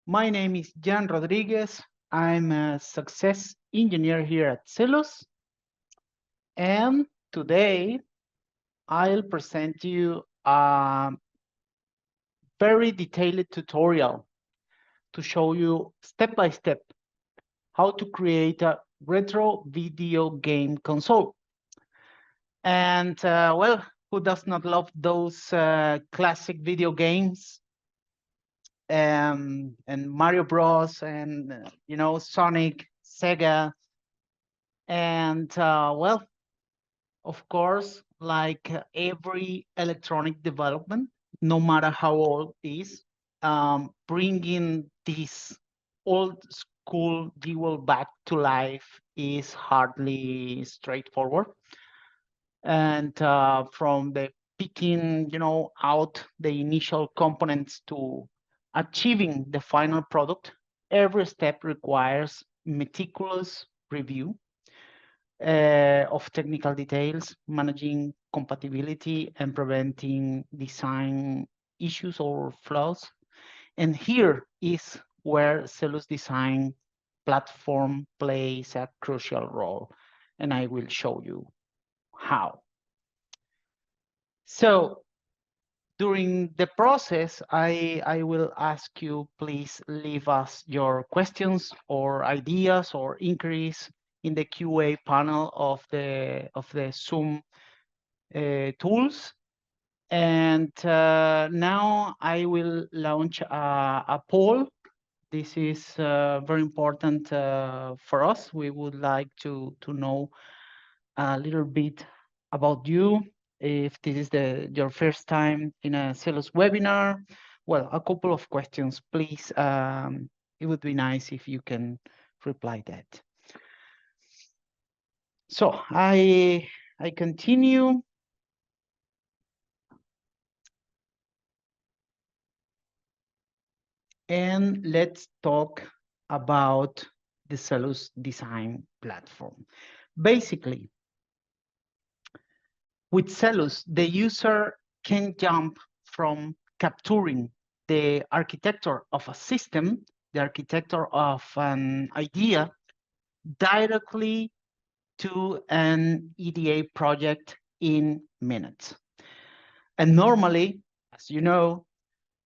My name is Jan Rodriguez. I'm a success engineer here at CELUS, and today I'll present you a very detailed tutorial to show you step by step how to create a retro video game console. And well, who does not love those classic video games and Mario Bros. And Sonic, Sega, and well, of course, like every electronic development, no matter how old it is, bringing this old school jewel back to life is hardly straightforward. And from the picking, out the initial components to achieving the final product, every step requires meticulous review of technical details, managing compatibility, and preventing design issues or flaws. And here is where CELUS Design Platform plays a crucial role, and I will show you how. So during the process, I will ask you, please leave us your questions or ideas or inquiries in the QA panel of the Zoom tools. And now I will launch a poll. This is very important for us. We would like to know a little bit about you. If this is your first time in a CELUS webinar, well, a couple of questions, please. It would be nice if you can reply that. So I continue. And let's talk about the CELUS Design Platform. Basically, with CELUS, the user can jump from capturing the architecture of a system, the architecture of an idea, directly to an EDA project in minutes. And normally, as you know,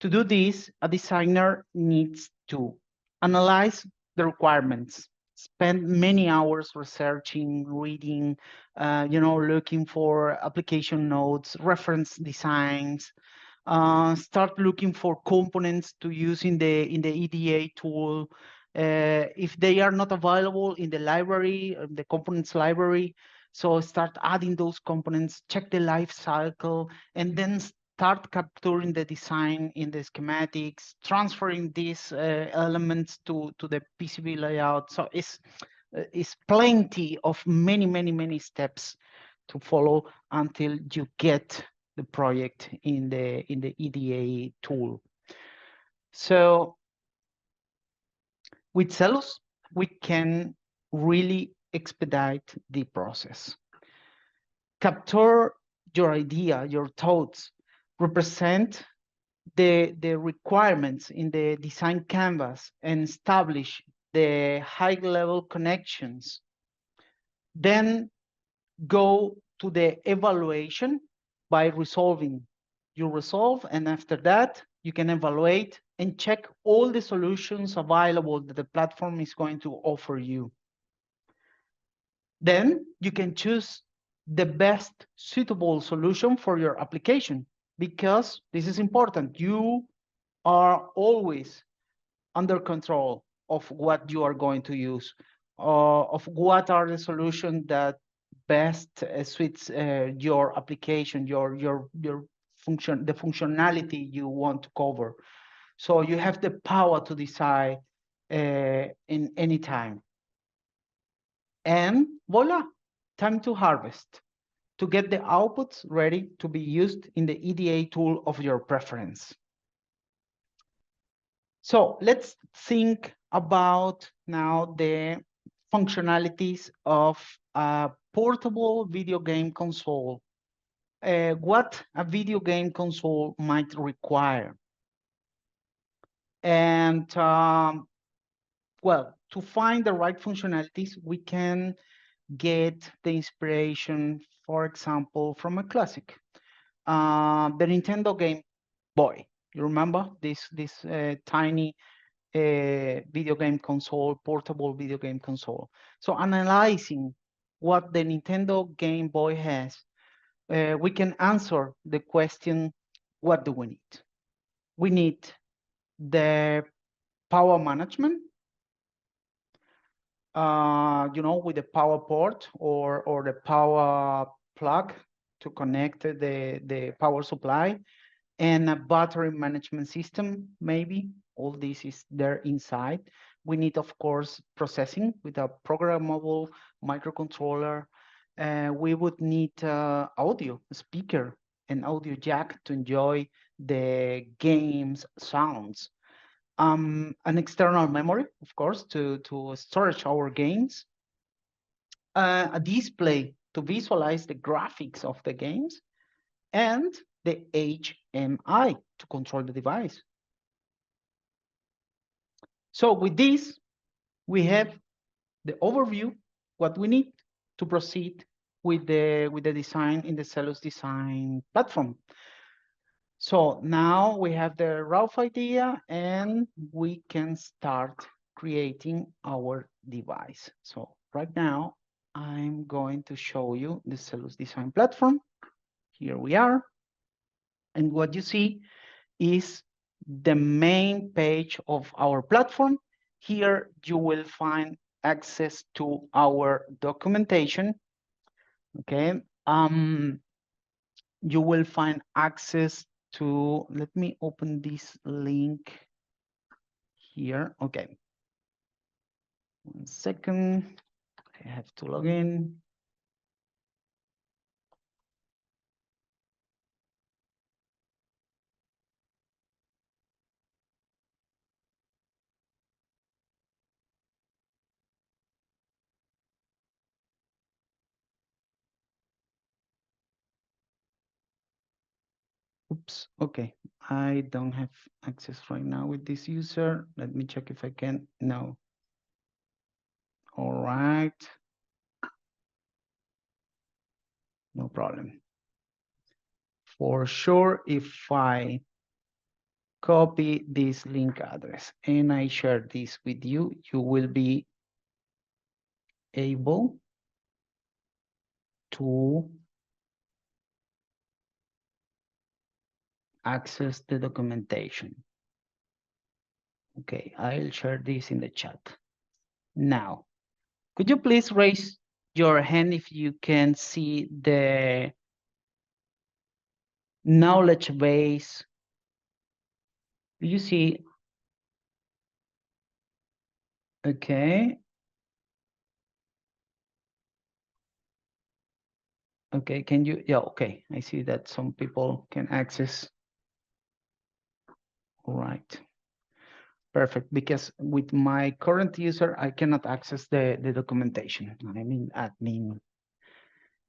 to do this, a designer needs to analyze the requirements, spend many hours researching, reading, looking for application notes, reference designs, start looking for components to use in the EDA tool. If they are not available in the library, the components library, so start adding those components, check the life cycle, and then start capturing the design in the schematics, transferring these elements to the PCB layout. So it's plenty of many steps to follow until you get the project in the EDA tool. So with CELUS, we can really expedite the process. Capture your idea, your thoughts, represent the requirements in the design canvas, and establish the high-level connections. Then go to the evaluation by resolving. You resolve, and after that, you can evaluate and check all the solutions available that the platform is going to offer you. Then you can choose the best suitable solution for your application, because this is important. You are always under control of what you are going to use, of what are the solutions that best suits your application, your function, the functionality you want to cover. So you have the power to decide in any time. And voila, time to harvest, to get the outputs ready to be used in the EDA tool of your preference. So let's think about now the functionalities of a portable video game console. What a video game console might require. And well, to find the right functionalities, we can get the inspiration, for example, from a classic, the Nintendo Game Boy. You remember this tiny video game console, portable video game console. So analyzing what the Nintendo Game Boy has, we can answer the question, what do we need? We need the power management, with the power port or the power plug to connect the power supply, and a battery management system, maybe. All this is there inside. We need, of course, processing with a programmable microcontroller. We would need audio, speaker, and audio jack to enjoy the game's sounds. An external memory, of course, to storage our games. A display to visualize the graphics of the games, and the HMI to control the device. So with this, we have the overview, what we need to proceed with the design in the CELUS Design Platform. So now we have the rough idea, and we can start creating our device. So right now, I'm going to show you the CELUS Design Platform. Here we are. And what you see is the main page of our platform. Here you will find access to our documentation. Okay. You will find access to, let me open this link here. Okay. 1 second. I have to log in. Oops, okay. I don't have access right now with this user. Let me check if I can. No. All right. No problem. For sure, if I copy this link address and I share this with you, you will be able to access the documentation. Okay, I'll share this in the chat. Now, could you please raise your hand if you can see the knowledge base? Do you see? Okay. Okay, can you? Yeah, okay. I see that some people can access. All right. Perfect, because with my current user, I cannot access the documentation. I'm in admin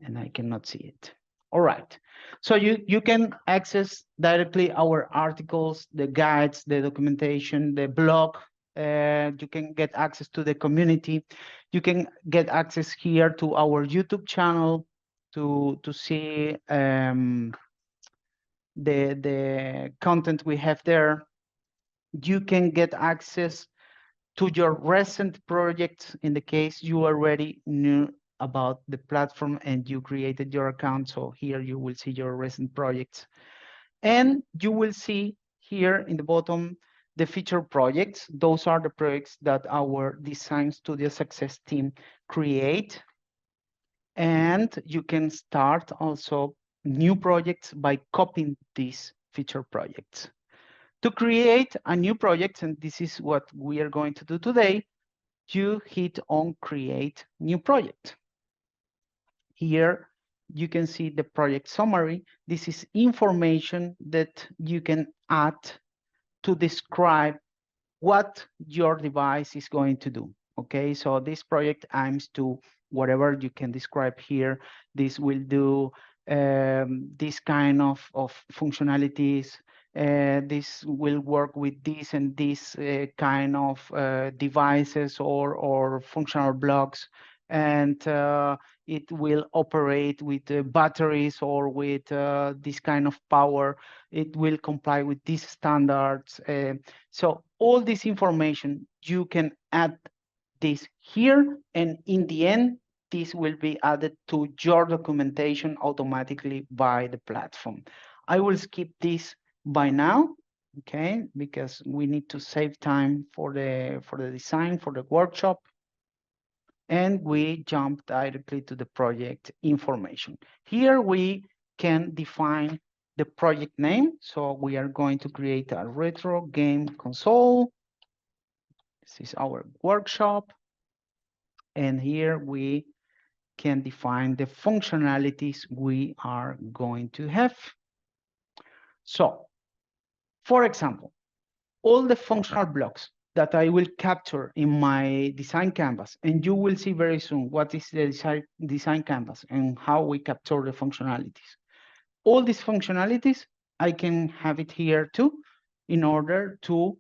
and I cannot see it. All right, so you can access directly our articles, the guides, the documentation, the blog. You can get access to the community. You can get access here to our YouTube channel to see the content we have there. You can get access to your recent projects in the case you already knew about the platform and you created your account. So here you will see your recent projects. And you will see here in the bottom the feature projects. Those are the projects that our Design Studio Success team create. And you can start also new projects by copying these feature projects. To create a new project, and this is what we are going to do today, you hit on create new project. Here you can see the project summary. This is information that you can add to describe what your device is going to do. Okay, so this project aims to whatever you can describe here. This will do this kind of functionalities. This will work with this and this kind of devices or functional blocks, and it will operate with batteries or with this kind of power. It will comply with these standards. So all this information, you can add this here, and in the end, this will be added to your documentation automatically by the platform. I will skip this by now, okay, because we need to save time for the design, for the workshop, and we jump directly to the project information. Here we can define the project name. So we are going to create a retro game console. This is our workshop. And here we can define the functionalities we are going to have. So, for example, all the functional blocks that I will capture in my design canvas, and you will see very soon what is the design canvas and how we capture the functionalities. All these functionalities, I can have it here too, in order to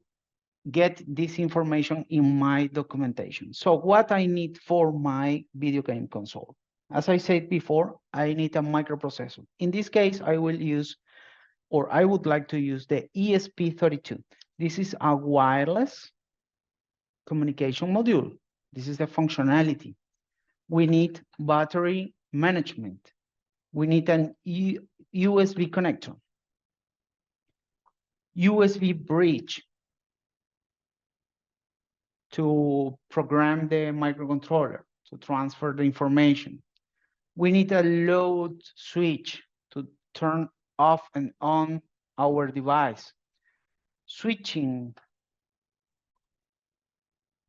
get this information in my documentation. So what I need for my video game console? As I said before, I need a microprocessor. In this case, I will use, or I would like to use the ESP32. This is a wireless communication module. This is the functionality. We need battery management. We need an USB connector, USB bridge to program the microcontroller, to transfer the information. We need a load switch to turn off and on our device. Switching,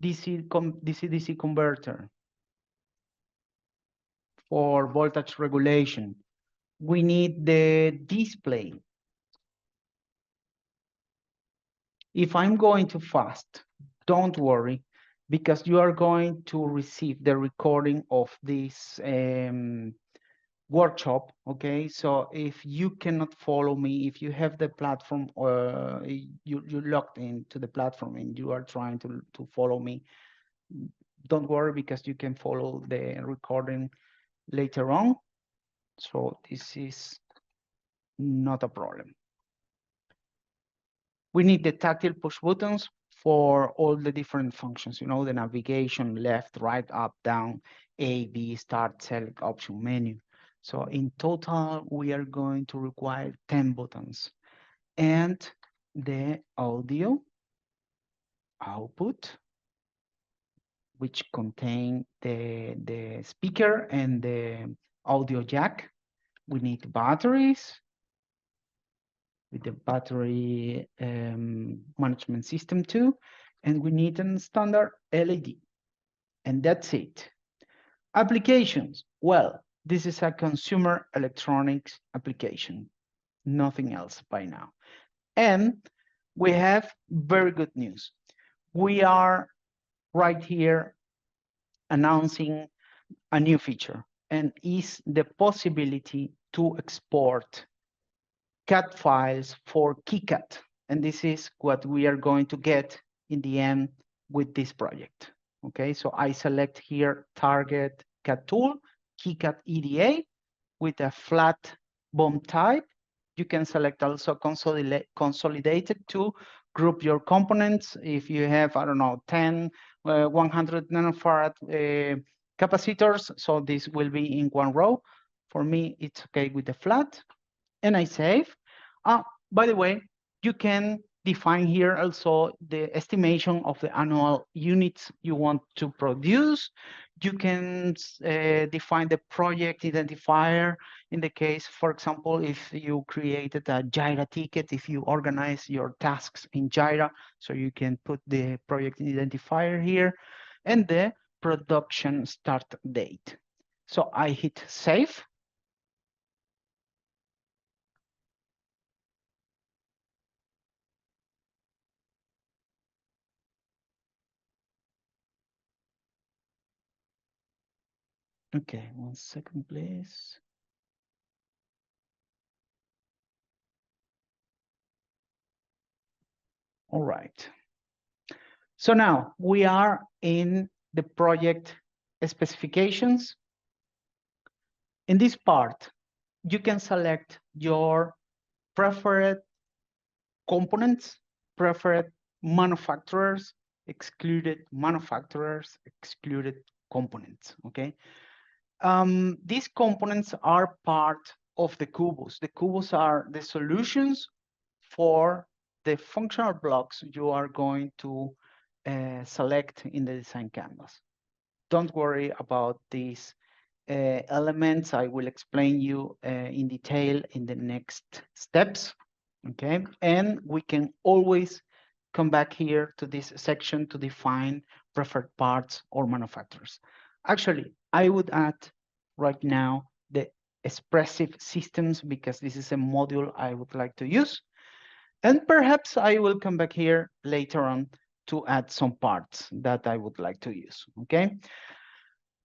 DC-DC converter for voltage regulation. We need the display. If I'm going too fast, don't worry, because you are going to receive the recording of this workshop, okay? So if you cannot follow me, if you have the platform, you logged into the platform and you are trying to follow me, don't worry, because you can follow the recording later on. So this is not a problem. We need the tactile push buttons for all the different functions, you know, the navigation, left, right, up, down, A, B, start, select, option, menu. So in total, we are going to require 10 buttons. And the audio output, which contain the speaker and the audio jack. We need batteries with the battery management system too. And we need a standard LED. And that's it. Applications. Well, this is a consumer electronics application. Nothing else by now. And we have very good news. We are right here announcing a new feature, and is the possibility to export CAD files for KiCad. And this is what we are going to get in the end with this project. Okay, so I select here target CAD tool, KiCad EDA with a flat BOM type. You can select also consolidated to group your components. If you have, I don't know, 10, 100 nanofarad capacitors, so this will be in one row. For me, it's okay with the flat, and I save. By the way, you can define here also the estimation of the annual units you want to produce. You can define the project identifier in the case, for example, if you created a Jira ticket, if you organize your tasks in Jira, so you can put the project identifier here, and the production start date. So I hit save. Okay, 1 second, please. All right. So now we are in the project specifications. In this part, you can select your preferred components, preferred manufacturers, excluded components, okay? These components are part of the Kubos. The Kubos are the solutions for the functional blocks you are going to select in the design canvas. Don't worry about these elements. I will explain you in detail in the next steps, okay? And we can always come back here to this section to define preferred parts or manufacturers. Actually, I would add right now the expressive systems because this is a module I would like to use. And perhaps I will come back here later on to add some parts that I would like to use, okay?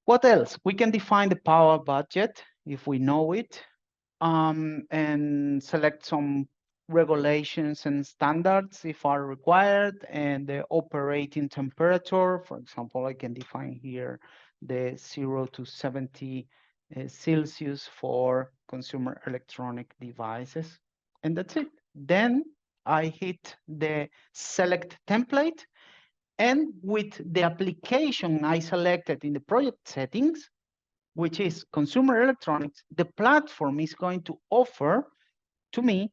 What else? We can define the power budget if we know it, and select some regulations and standards if are required, and the operating temperature. For example, I can define here the 0 to 70 Celsius for consumer electronic devices, and that's it. Then I hit the select template, and with the application I selected in the project settings, which is consumer electronics, the platform is going to offer to me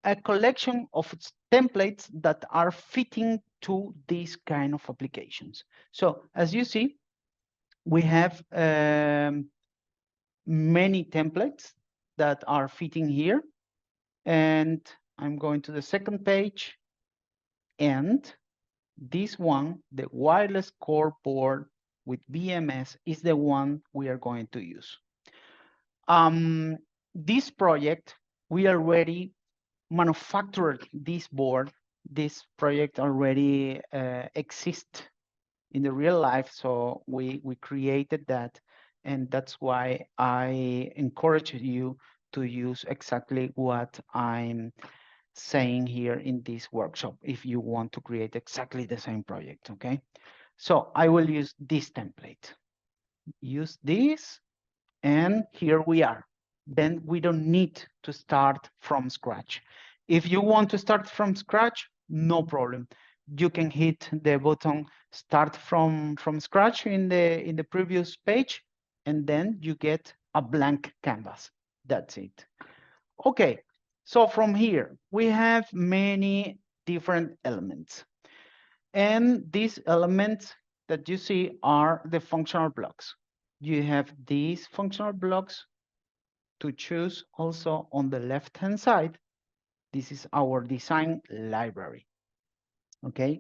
a collection of templates that are fitting to these kind of applications. So as you see, we have many templates that are fitting here. And I'm going to the second page, and this one, the wireless core board with BMS, is the one we are going to use. This project, we already manufactured this board. This project already exists in the real life, so we created that, and that's why I encourage you to use exactly what I'm saying here in this workshop if you want to create exactly the same project, okay? So I will use this template. Use this, and here we are. Then we don't need to start from scratch. If you want to start from scratch, no problem. You can hit the button start from scratch in the previous page, and then you get a blank canvas. That's it. Okay, so from here, we have many different elements. And these elements that you see are the functional blocks. You have these functional blocks to choose also on the left-hand side. This is our design library, okay?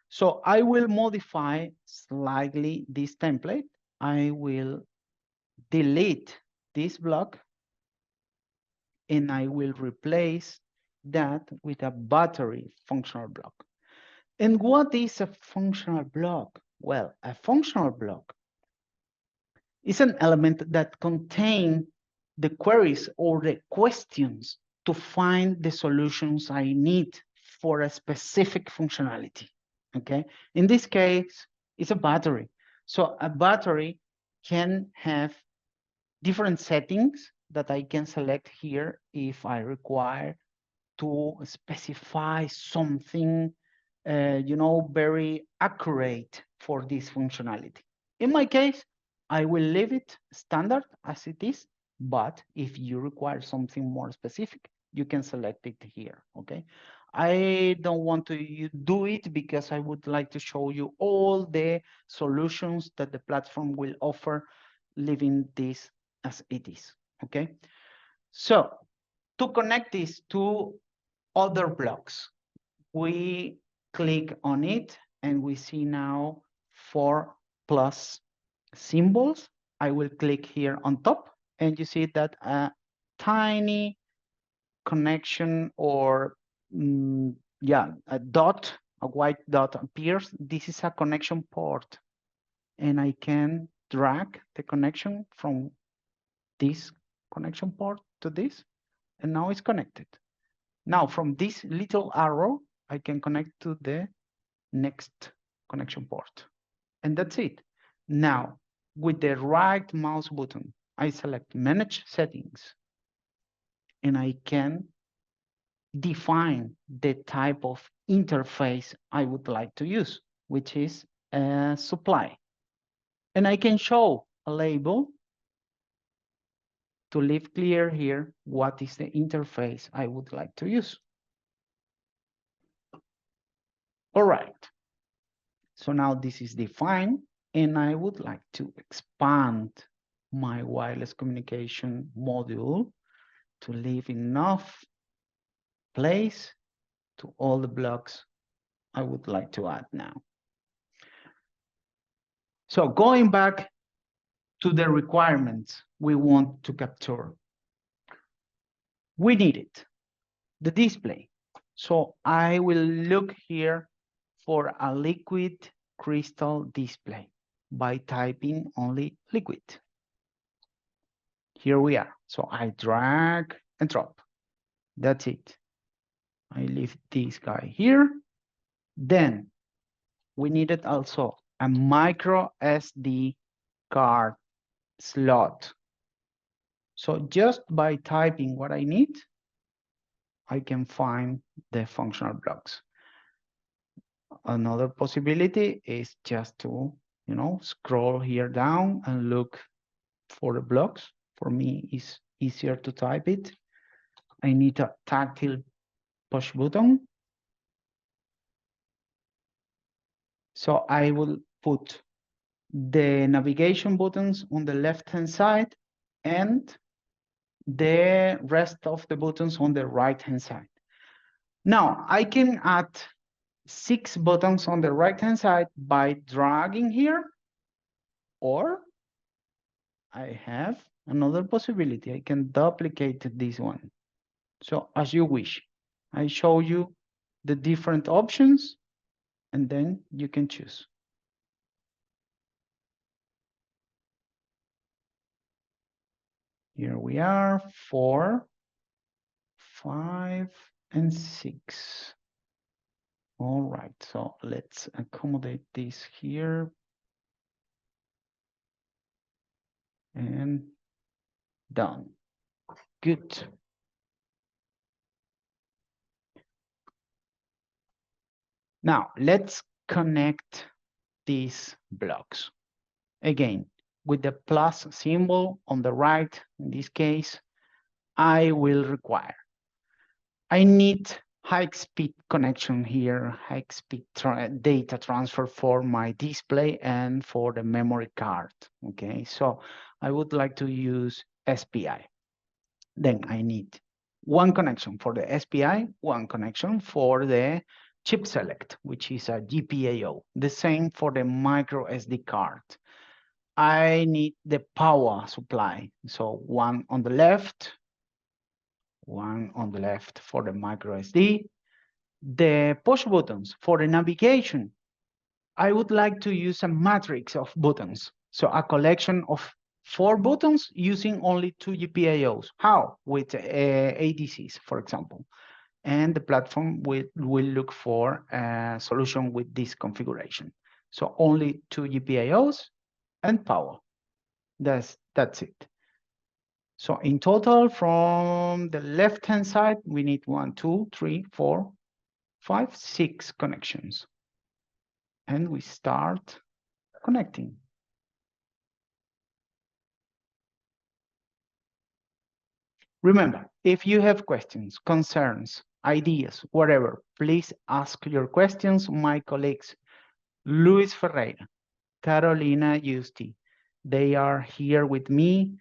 So I will modify slightly this template. I will delete this block, and I will replace that with a battery functional block. And what is a functional block? Well, a functional block is an element that contains the queries or the questions to find the solutions I need for a specific functionality, okay? In this case, it's a battery. So a battery can have different settings that I can select here if I require to specify something, very accurate for this functionality. In my case, I will leave it standard as it is, but if you require something more specific, you can select it here, okay? I don't want to do it because I would like to show you all the solutions that the platform will offer, leaving this as it is, okay? So to connect this to other blocks, we click on it and we see now 4 plus symbols. I will click here on top, and you see that a tiny connection, or a dot, a white dot appears. This is a connection port, and I can drag the connection from this connection port to this, and now it's connected. Now from this little arrow, I can connect to the next connection port. And that's it. Now, with the right mouse button, I select Manage Settings, and I can define the type of interface I would like to use, which is a supply. And I can show a label to leave clear here what is the interface I would like to use. All right. So now this is defined, and I would like to expand my wireless communication module to leave enough place to all the blocks I would like to add now. So going back to the requirements we want to capture, we need it, the display. So I will look here for a liquid crystal display by typing only liquid. Here we are. So I drag and drop. That's it. I leave this guy here. Then we needed also a micro SD card slot. So just by typing what I need, I can find the functional blocks. Another possibility is just to, scroll here down and look for the blocks. For me, it's easier to type it. I need a tactile push button. So I will put the navigation buttons on the left-hand side and the rest of the buttons on the right-hand side. Now, I can add 6 buttons on the right-hand side by dragging here, or I have another possibility. I can duplicate this one. So as you wish, I show you the different options, and then you can choose. Here we are, 4, 5, and 6. All right, so let's accommodate this here. And done. Good. Now, let's connect these blocks. Again, with the plus symbol on the right, in this case, I will require. I need high-speed connection here, high-speed data transfer for my display and for the memory card. Okay, so I would like to use SPI. Then I need one connection for the SPI, one connection for the chip select, which is a GPIO. The same for the micro SD card. I need the power supply. So one on the left for the micro SD. The push buttons for the navigation. I would like to use a matrix of buttons. So a collection of 4 buttons using only 2 GPIOs. How? With ADCs, for example. And the platform will look for a solution with this configuration. So only 2 GPIOs and power. That's it. So in total, from the left-hand side, we need 1, 2, 3, 4, 5, 6 connections. And we start connecting. Remember, if you have questions, concerns, ideas, whatever, please ask your questions. My colleagues, Luis Ferreira, Carolina Justi, they are here with me,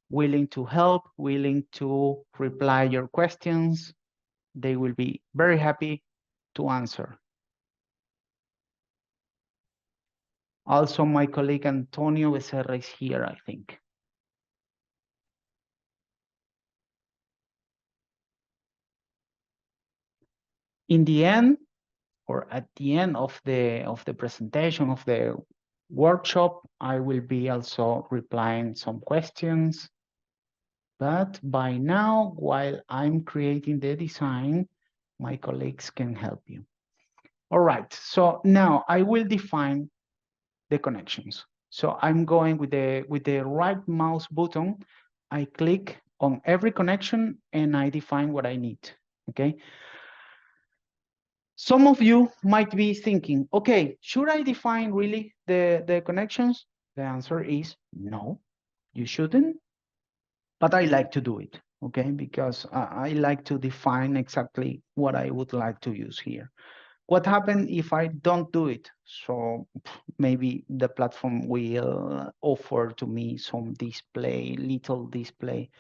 willing to help, willing to reply your questions. They will be very happy to answer. Also, my colleague Antonio Becerra is here, I think. In the end, or at the end of the presentation of the workshop, I will be also replying some questions. But by now, while I'm creating the design, My colleagues can help you. All right, so now I will define the connections. So I'm going with the right mouse button. I click on every connection and I define what I need, okay? Some of you might be thinking, okay, should I define really the connections? The answer is no, you shouldn't, but I like to do it, okay? Because I like to define exactly what I would like to use here. What happens if I don't do it? So maybe the platform will offer to me some display, little display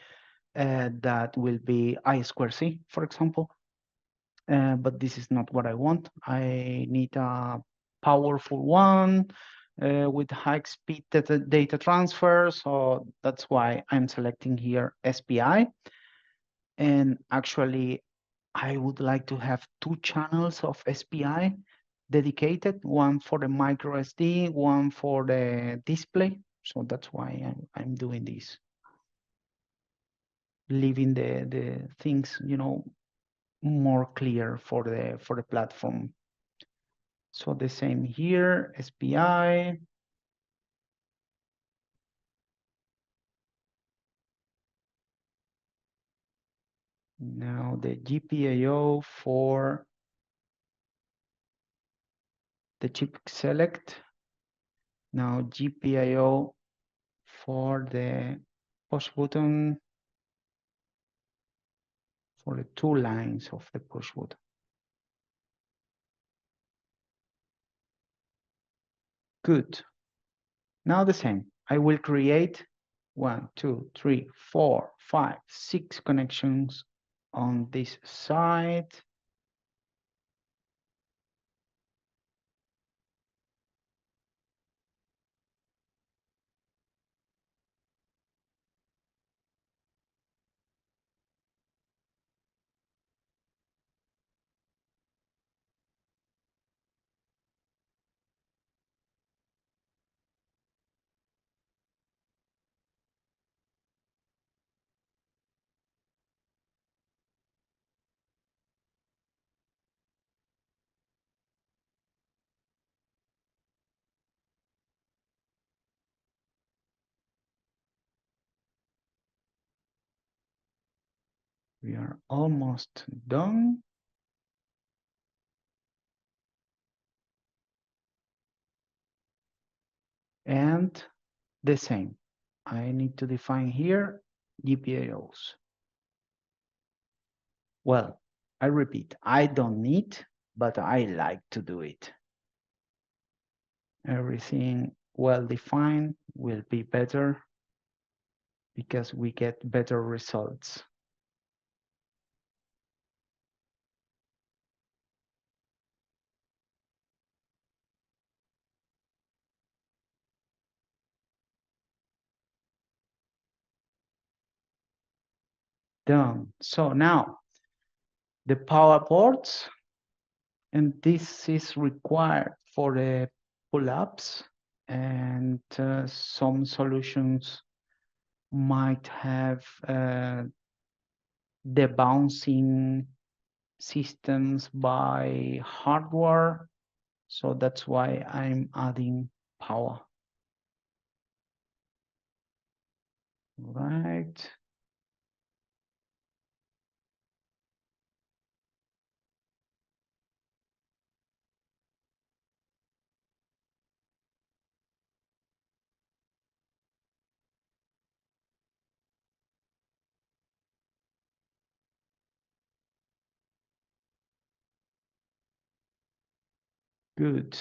that will be I2C, for example. But this is not what I want. I need a powerful one with high speed data transfer. So that's why I'm selecting here SPI. And actually, I would like to have two channels of SPI dedicated, one for the micro SD, one for the display. So that's why I'm doing this. Leaving the things, more clear for the platform. So the same here, SPI. Now the GPIO for the chip select. Now GPIO for the push button, for the two lines of the push button. Good. Now the same. I will create 1, 2, 3, 4, 5, 6 connections on this side. We are almost done. And the same. I need to define here GPIOs. Well, I repeat, I don't need, but I like to do it. Everything well defined will be better because we get better results. Done. So now the power ports, and this is required for the pull-ups, and some solutions might have the bouncing systems by hardware. So that's why I'm adding power. Right. Good.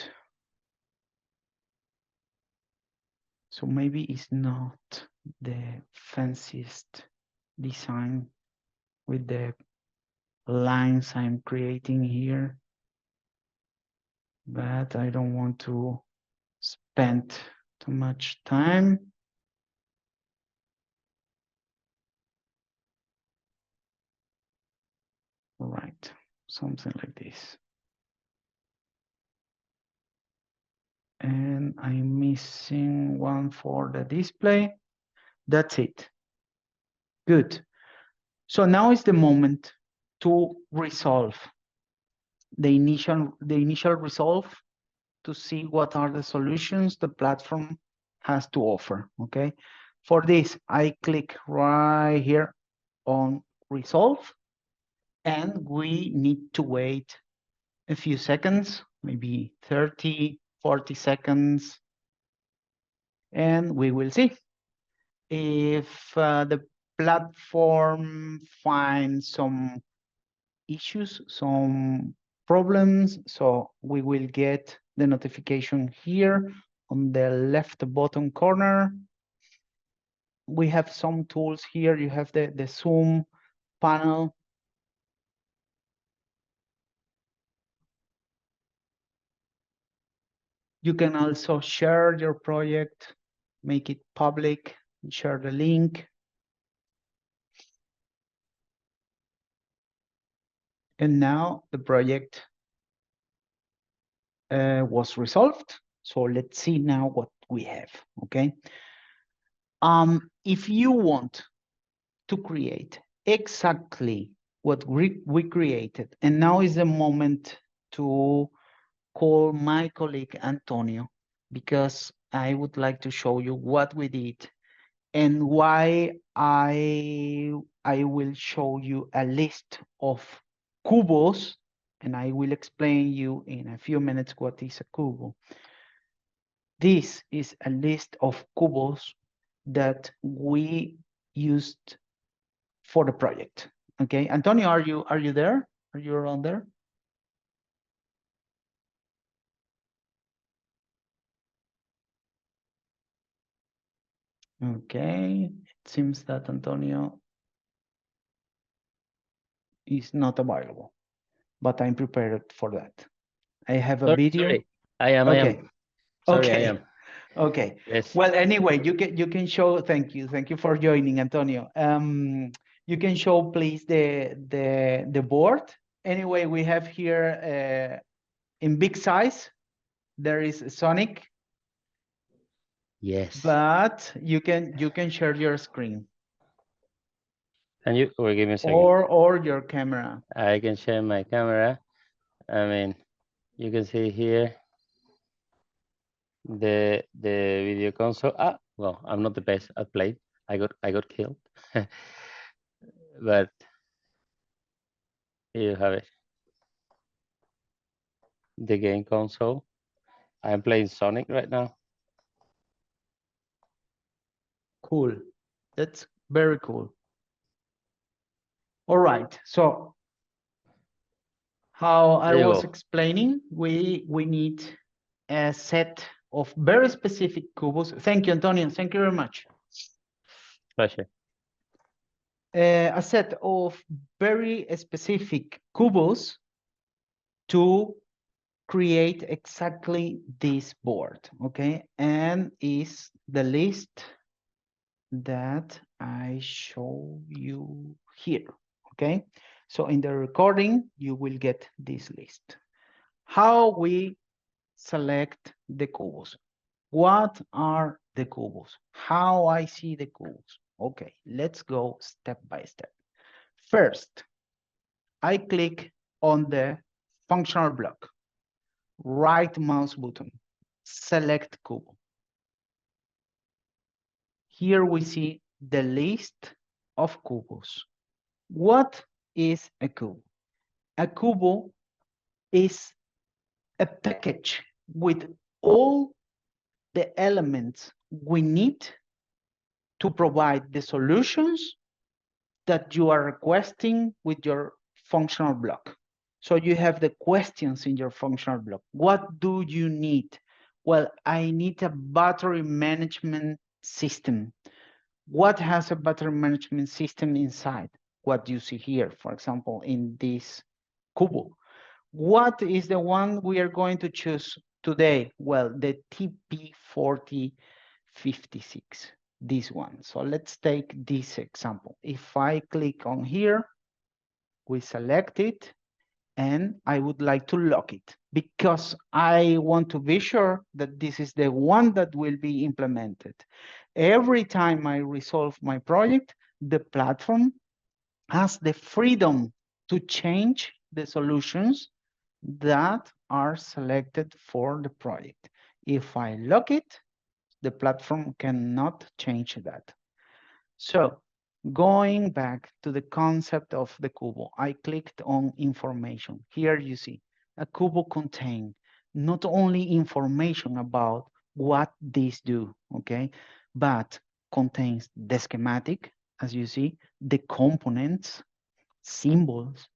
So maybe it's not the fanciest design with the lines I'm creating here, but I don't want to spend too much time. All right, something like this. And I'm missing one for the display. That's it. Good. So now is the moment to resolve the initial resolve to see what are the solutions the platform has to offer, okay? For this, I click right here on resolve, and we need to wait a few seconds, maybe 30, 40 seconds, and we will see if the platform finds some issues, some problems. So we will get the notification here on the left bottom corner. We have some tools here. You have the Zoom panel. You can also share your project, make it public, share the link. And now the project was resolved. So let's see now what we have, okay? If you want to create exactly what we created, and now is the moment to call my colleague Antonio, because I would like to show you what we did and why I will show you a list of Kubos, and I will explain you in a few minutes what is a Kubo. This is a list of Kubos that we used for the project. Okay, Antonio, are you there? Are you around there? Okay, it seems that Antonio is not available, but I'm prepared for that. I have a video. Sorry. I am. Okay. Sorry, Okay. I am. Okay. Yes. Well, anyway, you can show. Thank you for joining, Antonio. You can show, please, the board. Anyway, we have here in big size. There is Sonic. Yes. But you can share your screen. Can you give me a second? Or your camera. I can share my camera. I mean, you can see here the video console. Well, I'm not the best at play. I got killed. But here you have it. The game console. I'm playing Sonic right now. Cool. That's very cool. All right. So how I was explaining, we need a set of very specific Kubos. Thank you, Antonio. Thank you very much. Pleasure. A set of very specific Kubos to create exactly this board, okay? And is the list that I show you here, okay? So in the recording, you will get this list. How we select the Kubos. What are the Kubos? How I see the Kubos. Okay, let's go step by step. First, I click on the functional block, right mouse button, select Kubo. Here we see the list of Kubos. What is a Kubo? A Kubo is a package with all the elements we need to provide the solutions that you are requesting with your functional block. So you have the questions in your functional block. What do you need? Well, I need a battery management system. What has a battery management system inside? What you see here, for example, in this Kubo. What is the one we are going to choose today? Well, the TP4056, this one. So let's take this example. If I click on here, we select it, and I would like to lock it because I want to be sure that this is the one that will be implemented. Every time I resolve my project, the platform has the freedom to change the solutions that are selected for the project. If I lock it, the platform cannot change that. So going back to the concept of the Kubo, I clicked on information. Here you see a Kubo contains not only information about what these do, okay, but contains the schematic, as you see, the components, symbols,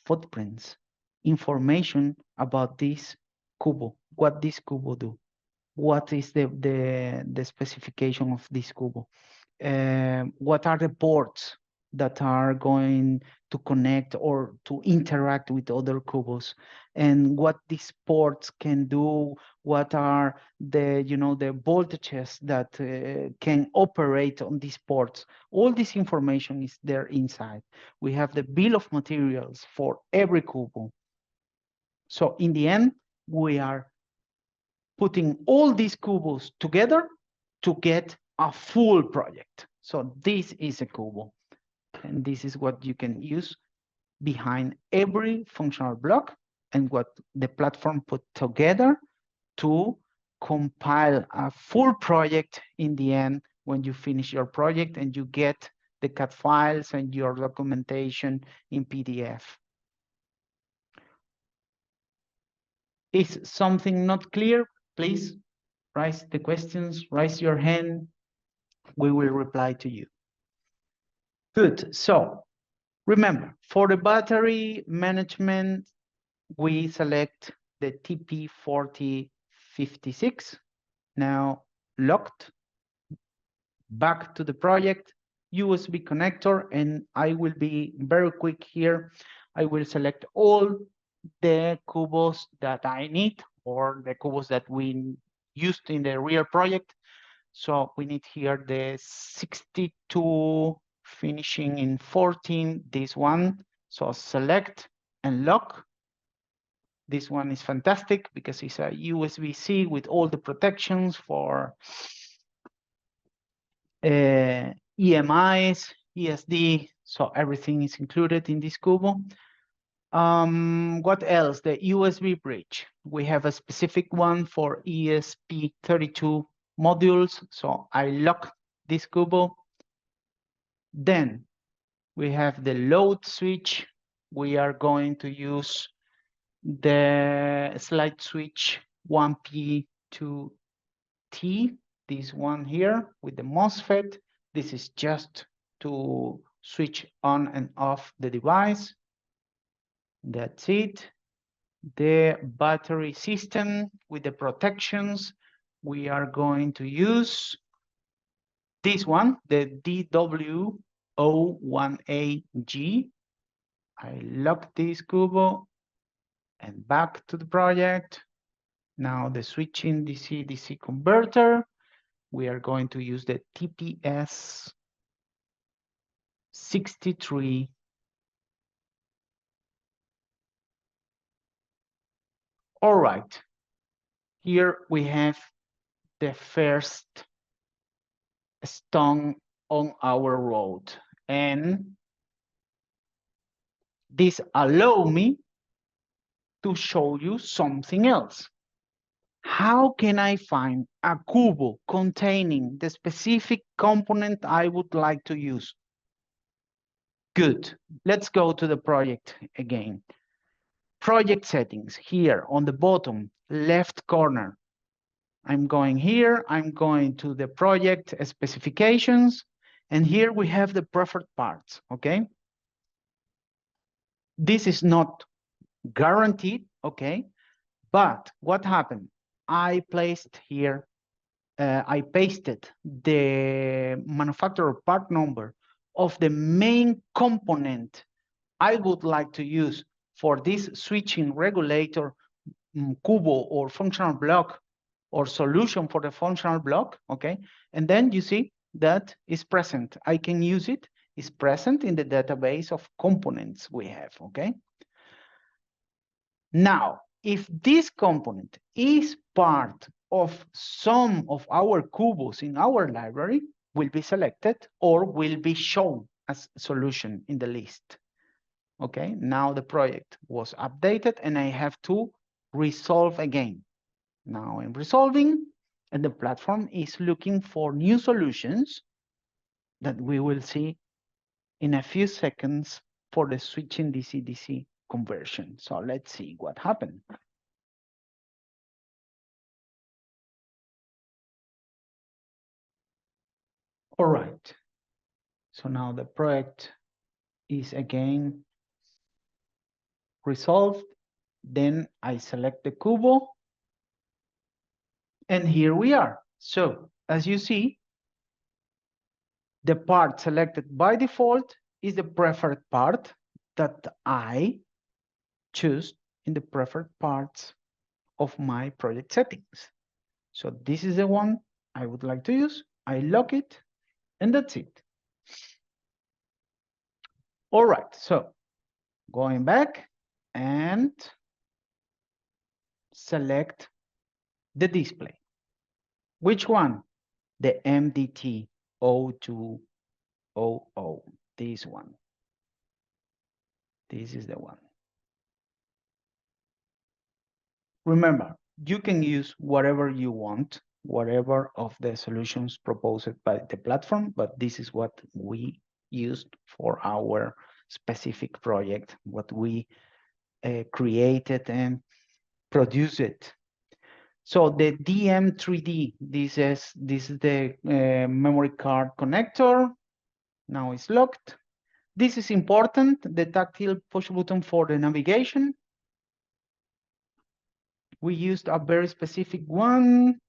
footprints, information about this Kubo, what this Kubo do, what is the specification of this Kubo, what are the ports that are going to connect or to interact with other Kubos, and what these ports can do, what are the, the voltages that can operate on these ports. All this information is there inside. We have the bill of materials for every Kubo. So in the end, we are putting all these Kubos together to get a full project. So this is a Kubo, and this is what you can use behind every functional block and what the platform put together to compile a full project in the end when you finish your project and you get the CAD files and your documentation in PDF. Is something not clear? Please raise the questions, raise your hand. We will reply to you. Good. So remember, for the battery management, we select the TP4056. Now locked. Back to the project, USB connector, and I will be very quick here. I will select all the Kubos that I need, or the Kubos that we used in the real project. So we need here the 62 finishing in 14, this one. So select and lock. This one is fantastic because it's a USB-C with all the protections for EMIs, ESD, so everything is included in this Kubo. What else? The USB bridge. We have a specific one for ESP32 modules, so I lock this Kubo. Then we have the load switch. We are going to use the slide switch 1P to T, this one here with the MOSFET. This is just to switch on and off the device. That's it. The battery system with the protections, we are going to use this one, the DW01AG. I lock this Kubo and back to the project. Now the switching DC-DC converter. We are going to use the TPS 63. All right, here we have the first stone on our road, and this allows me to show you something else. How can I find a Kubo containing the specific component I would like to use? Good, let's go to the project again. Project settings here on the bottom left corner. I'm going here, I'm going to the project specifications, and here we have the preferred parts, okay? This is not guaranteed, okay? But what happened? I placed here, I pasted the manufacturer part number of the main component I would like to use for this switching regulator Kubo or functional block or solution for the functional block, okay? And then you see that is present. I can use it. It's present in the database of components we have, okay? Now, if this component is part of some of our Kubos in our library, will be selected or will be shown as solution in the list. Okay, now the project was updated and I have to resolve again. Now I'm resolving and the platform is looking for new solutions that we will see in a few seconds for the switching DC-DC conversion. So let's see what happened. All right. So now the project is again resolved. Then I select the Kubo. And here we are. So as you see, the part selected by default is the preferred part that I choose in the preferred parts of my project settings. So this is the one I would like to use. I lock it, and that's it. All right, so going back and select the display. Which one? The MDT 0200, this one. This is the one. Remember, you can use whatever you want, whatever of the solutions proposed by the platform, but this is what we used for our specific project, what we created and produced it. So the DM3D, this is the memory card connector. Now it's locked. This is important, the tactile push button for the navigation. We used a very specific one,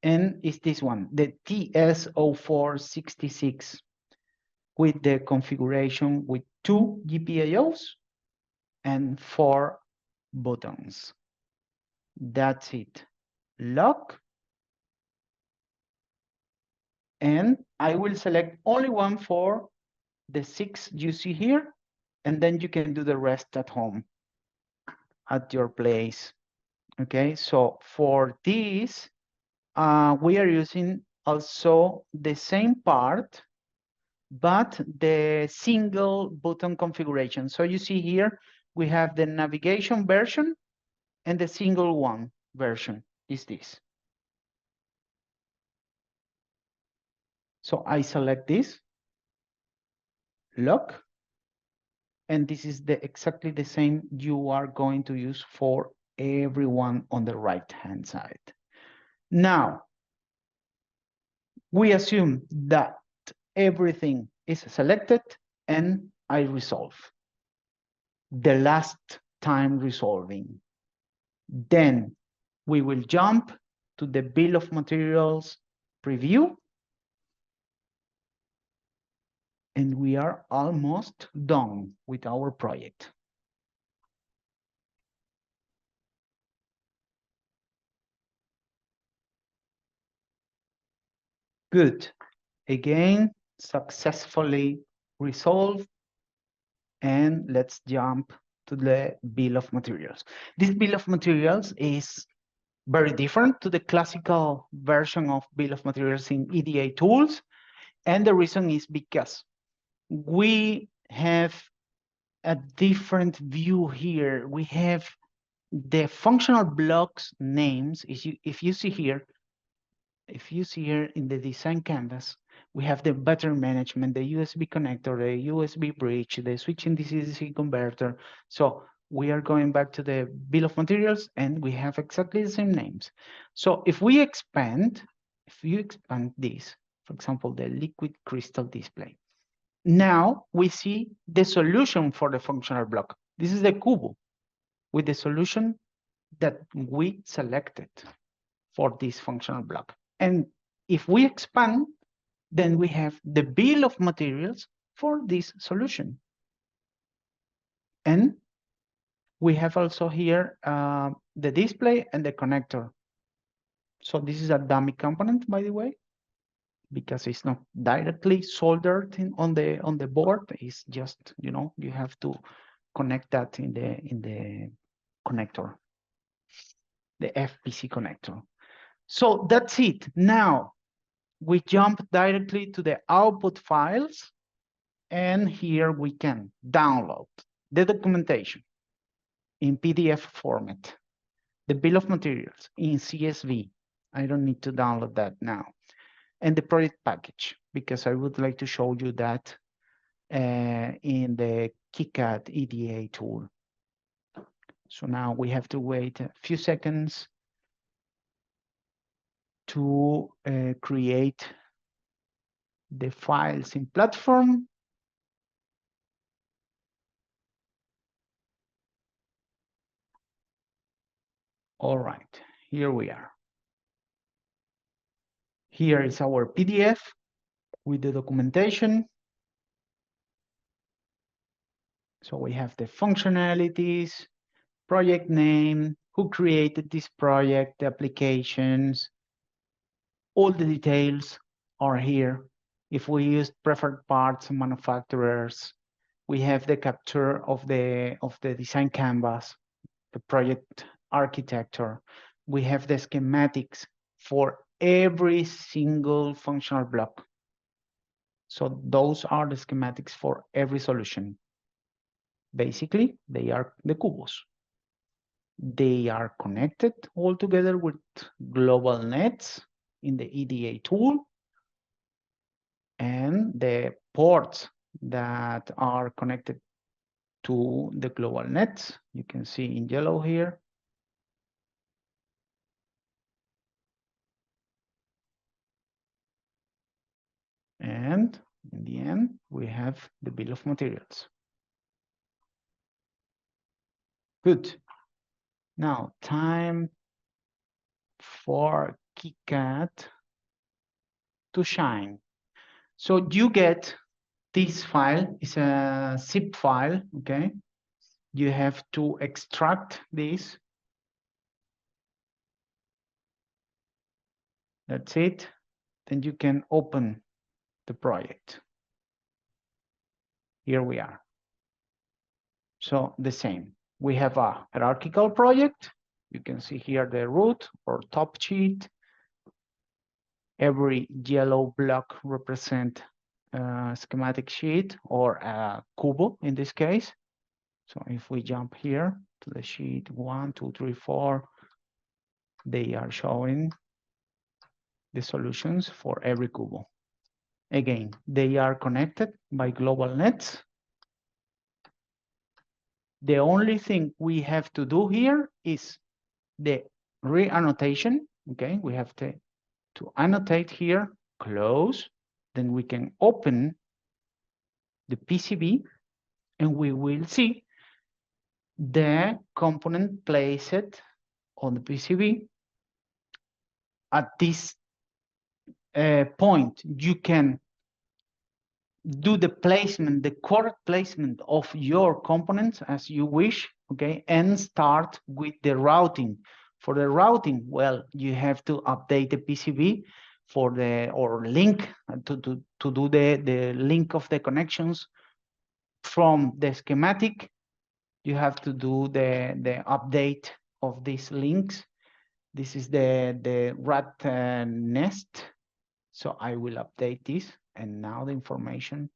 and it's this one, the TS0466, with the configuration with 2 GPIOs and 4 buttons. That's it. Lock. And I will select only one for the 6 you see here, and then you can do the rest at home, at your place. Okay, so for this, we are using also the same part, but the single button configuration. So you see here, we have the navigation version and the single one version is this. So I select this, lock, and this is exactly the same you are going to use for everyone on the right-hand side. Now, we assume that everything is selected and I resolve. The last time resolving. Then we will jump to the bill of materials preview. And we are almost done with our project. Good. Again, successfully resolved. And let's jump to the bill of materials. This bill of materials is very different to the classical version of bill of materials in EDA tools. And the reason is because we have a different view here. We have the functional blocks names. If you see here in the design canvas, we have the battery management, the USB connector, the USB bridge, the switching DC-DC converter. So we are going back to the bill of materials and we have exactly the same names. So if you expand this, for example, the liquid crystal display, now we see the solution for the functional block. This is the Kubo with the solution that we selected for this functional block. And if we expand, then we have the bill of materials for this solution. And we have also here the display and the connector. So this is a dummy component, by the way, because it's not directly soldered on the board. It's just, you have to connect that in the connector, the FPC connector. So that's it. Now we jump directly to the output files. And here we can download the documentation in PDF format, the bill of materials in CSV. I don't need to download that now. And the project package, because I would like to show you that in the KiCad EDA tool. So now we have to wait a few seconds to create the files in platform. All right, here we are. Here is our PDF with the documentation. So we have the functionalities, project name, who created this project, the applications, all the details are here. If we use preferred parts and manufacturers, we have the capture of the design canvas, the project architecture. We have the schematics for every single functional block. So those are the schematics for every solution. Basically, they are the Kubos. They are connected all together with global nets in the EDA tool, and the ports that are connected to the global nets, you can see in yellow here. And in the end, we have the bill of materials. Good. Now, time for KiCad to shine. So you get this file, is a zip file, okay? You have to extract this. That's it. Then you can open the project. Here we are. So the same. We have a hierarchical project. You can see here the root or top sheet. Every yellow block represent a schematic sheet or a cubo in this case. So if we jump here to the sheet 1, 2, 3, 4, they are showing the solutions for every cubo. Again, they are connected by global nets. The only thing we have to do here is the re-annotation. Okay, we have to annotate here, close, then we can open the PCB and we will see the component placed on the PCB. At this point, you can do the placement, the correct placement of your components as you wish, okay, and start with the routing. For the routing, well, you have to update the PCB for the, or link to do the link of the connections from the schematic. You have to do the update of these links. This is the rat nest. So I will update this, and now the information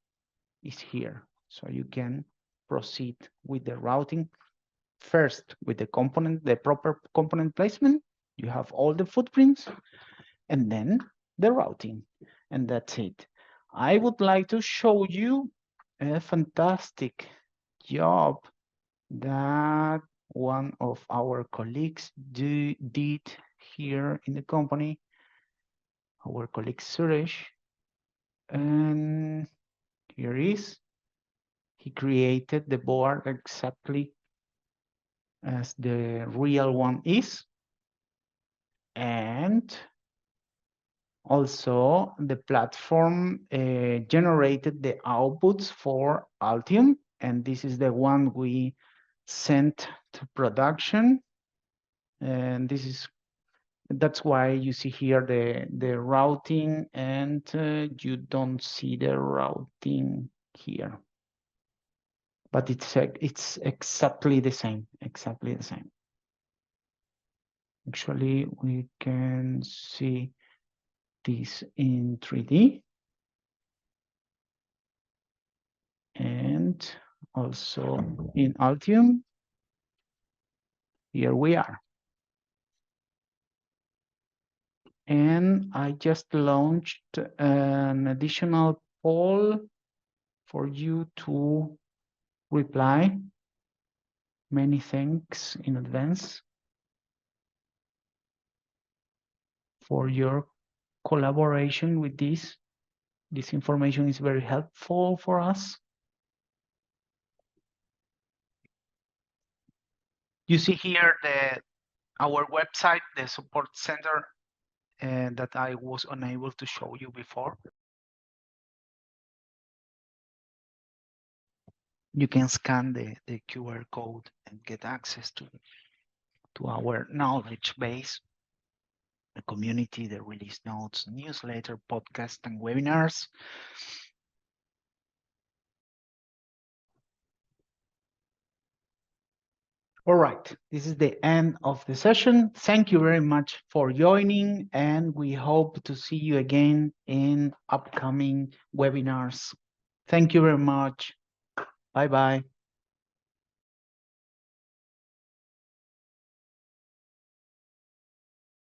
is here. So you can proceed with the routing. First, with the component, the proper component placement, you have all the footprints, and then the routing, and that's it. I would like to show you a fantastic job that one of our colleagues did here in the company, our colleague Suresh, and here is, he created the board exactly as the real one is, and also the platform generated the outputs for Altium, and this is the one we sent to production, and that's why you see here the routing, and you don't see the routing here, but it's exactly the same, exactly the same. Actually, we can see this in 3D. and also in Altium. Here we are. And I just launched an additional poll for you to reply. Many thanks in advance for your collaboration with this. This information is very helpful for us. You see here our website, the support center that I was unable to show you before. You can scan the QR code and get access to our knowledge base, the community, the release notes, newsletter, podcast, and webinars. All right, this is the end of the session. Thank you very much for joining, and we hope to see you again in upcoming webinars. Thank you very much. Bye-bye.